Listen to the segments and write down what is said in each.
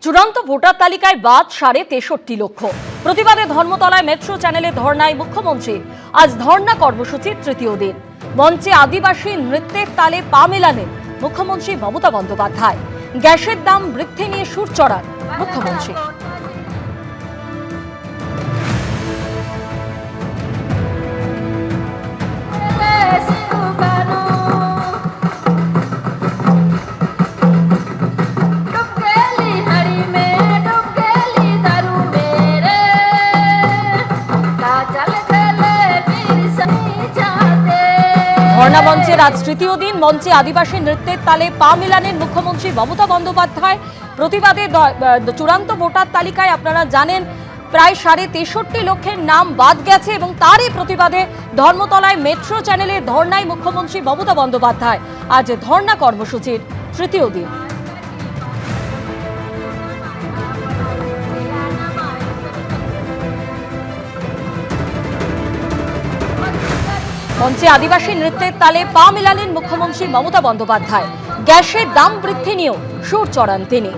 চূড়ান্ত ভোটার তালিকায় বাদ 63.5 লক্ষ। প্রতিবাদে ধর্মতলায় মেট্রো চ্যানেলে ধর্নায় মুখ্যমন্ত্রী। আজ ধর্না কর্মসূচির তৃতীয় দিন। মঞ্চে আদিবাসী নৃত্যের তালে পা মেলালেন মুখ্যমন্ত্রী মমতা বন্দ্যোপাধ্যায়। গ্যাসের দাম বৃদ্ধি নিয়ে সুর চড়ান মুখ্যমন্ত্রী। ধর্ণা মঞ্চের আজ তৃতীয় দিন। মঞ্চে আদিবাসী নৃত্যের তালে পা মেলালেন মুখ্যমন্ত্রী মমতা বন্দ্যোপাধ্যায়। প্রতিবাদে চূড়ান্ত ভোটার তালিকায় আপনারা জানেন প্রায় 63.5 লক্ষের নাম বাদ গেছে এবং তারই প্রতিবাদে ধর্মতলায় মেট্রো চ্যানেলে ধর্নায় মুখ্যমন্ত্রী মমতা বন্দ্যোপাধ্যায়। আজ ধর্ণা কর্মসূচির তৃতীয় দিন। মঞ্চে আদিবাসী নৃত্যের তালে পা মেলালেন মুখ্যমন্ত্রী মমতা বন্দ্যোপাধ্যায়। গ্যাসের দাম বৃদ্ধি নিয়েও সুর চড়ান তিনি।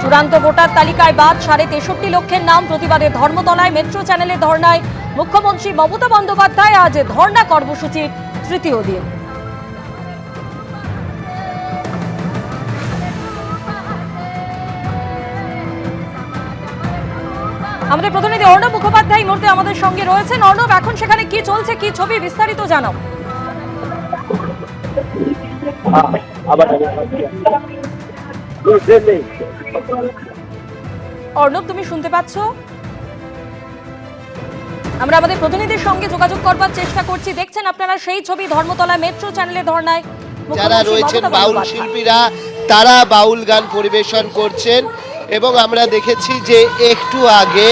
চূড়ান্ত ভোটার তালিকায় বাদ 63.5 লক্ষের নাম। প্রতিবাদে ধর্মতলায় মেট্রো চ্যানেলে ধর্নায় মুখ্যমন্ত্রী মমতা বন্দ্যোপাধ্যায়। আজ ধর্ণা কর্মসূচির তৃতীয় দিন। আমাদের প্রতিনিধি অর্ণব মুখোপাধ্যায় মুহূর্তে আমাদের সঙ্গে রয়েছেন। অর্ণব, এখন সেখানে কি চলছে, কি ছবি, বিস্তারিত জানাও। অর্ণব, তুমি শুনতে পাচ্ছ? আমরা আমাদের প্রতিনিধির সঙ্গে যোগাযোগ করবার চেষ্টা করছি। দেখছেন আপনারা সেই ছবি, ধর্মতলা মেট্রো চ্যানেলে ধর্নায় যারা রয়েছেন বাউল শিল্পীরা, তারা বাউল গান পরিবেশন করছেন এবং আমরা দেখেছি যে একটু আগে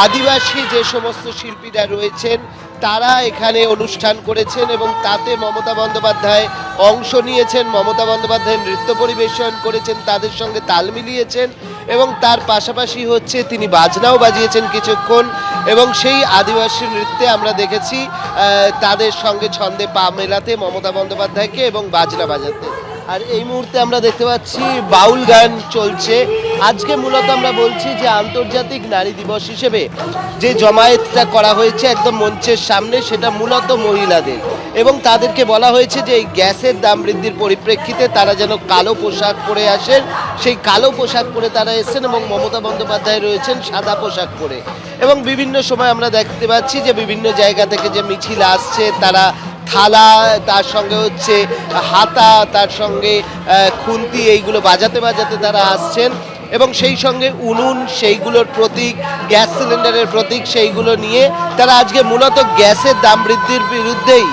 আদিবাসী যে সমস্ত শিল্পীরা রয়েছেন তারা এখানে অনুষ্ঠান করেছেন এবং তাতে মমতা বন্দ্যোপাধ্যায় অংশ নিয়েছেন। মমতা বন্দ্যোপাধ্যায় নৃত্য পরিবেশন করেছেন, তাদের সঙ্গে তাল মিলিয়েছেন এবং তার পাশাপাশি হচ্ছে তিনি বাজনাও বাজিয়েছেন কিছুক্ষণ এবং সেই আদিবাসী নৃত্যে আমরা দেখেছি তাদের সঙ্গে ছন্দে পা মেলাতে মমতা বন্দ্যোপাধ্যায়কে এবং বাজনা বাজাতে। আর এই মুহূর্তে আমরা দেখতে পাচ্ছি বাউল গান চলছে। আজকে মূলত আমরা বলছি যে আন্তর্জাতিক নারী দিবস হিসেবে যে জমায়েতটা করা হয়েছে একদম মঞ্চের সামনে, সেটা মূলত মহিলাদের এবং তাদেরকে বলা হয়েছে যে এই গ্যাসের দাম বৃদ্ধির পরিপ্রেক্ষিতে তারা যেন কালো পোশাক পরে আসেন। সেই কালো পোশাক পরে তারা এসেছেন এবং মমতা বন্দ্যোপাধ্যায় রয়েছেন সাদা পোশাক পরে। এবং বিভিন্ন সময় আমরা দেখতে পাচ্ছি যে বিভিন্ন জায়গা থেকে যে মিছিল আসছে, তারা থালা, তার সঙ্গে হচ্ছে হাতা, তার সঙ্গে খুন্তি, এইগুলো বাজাতে বাজাতে তারা আসছেন এবং সেই সঙ্গে উনুন, সেইগুলোর প্রতীক, গ্যাস সিলিন্ডারের প্রতীক, সেইগুলো নিয়ে তারা আজকে মূলত গ্যাসের দাম বৃদ্ধির বিরুদ্ধেই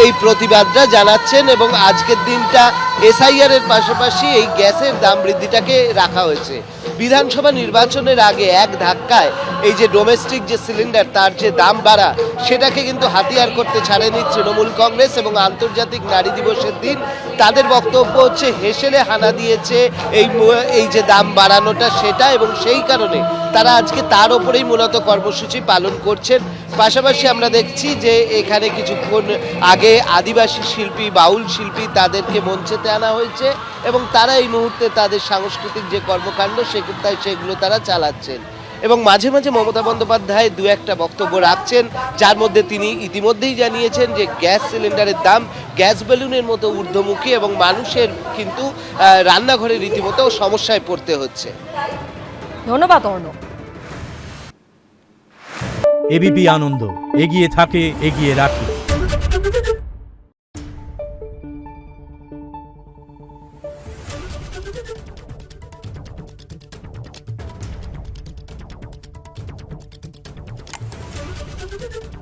এই প্রতিবাদটা জানাচ্ছেন এবং আজকের দিনটা এসআইআর এর পাশাপাশি এই গ্যাসের দাম বৃদ্ধিটাকে রাখা হয়েছে। বিধানসভা নির্বাচনের আগে এক ধাক্কায় এই যে ডোমেস্টিক যে সিলিন্ডার, তার যে দাম বাড়া, সেটাকে কিন্তু হাতিয়ার করতে ছাড়েনি তৃণমূল কংগ্রেস এবং আন্তর্জাতিক নারী দিবসের দিন তাদের বক্তব্য হচ্ছে হেসেলে হানা দিয়েছে এই যে দাম বাড়ানোটা সেটা, এবং সেই কারণে তারা আজকে তার ওপরেই মূলত কর্মসূচি পালন করছেন। পাশাপাশি আমরা দেখছি যে এখানে কিছুক্ষণ আগে আদিবাসী শিল্পী, বাউল শিল্পী, তাদেরকে মঞ্চেতে আনা হয়েছে এবং তারা এই মুহূর্তে তাদের সাংস্কৃতিক যে কর্মকাণ্ড সেগুলো তারা চালাচ্ছেন এবং মাঝে মাঝে মমতা বন্দ্যোপাধ্যায় দু একটা বক্তব্য রাখছেন, যার মধ্যে তিনি ইতিমধ্যেই জানিয়েছেন যে গ্যাস সিলিন্ডারের দাম গ্যাস বেলুনের মতো ঊর্ধ্বমুখী এবং মানুষের কিন্তু রান্নাঘরে রীতিমতো সমস্যায় পড়তে হচ্ছে। ধন্যবাদ অর্ণব। এবিপি আনন্দ, এগিয়ে থাকে, এগিয়ে রাখে। Thank you.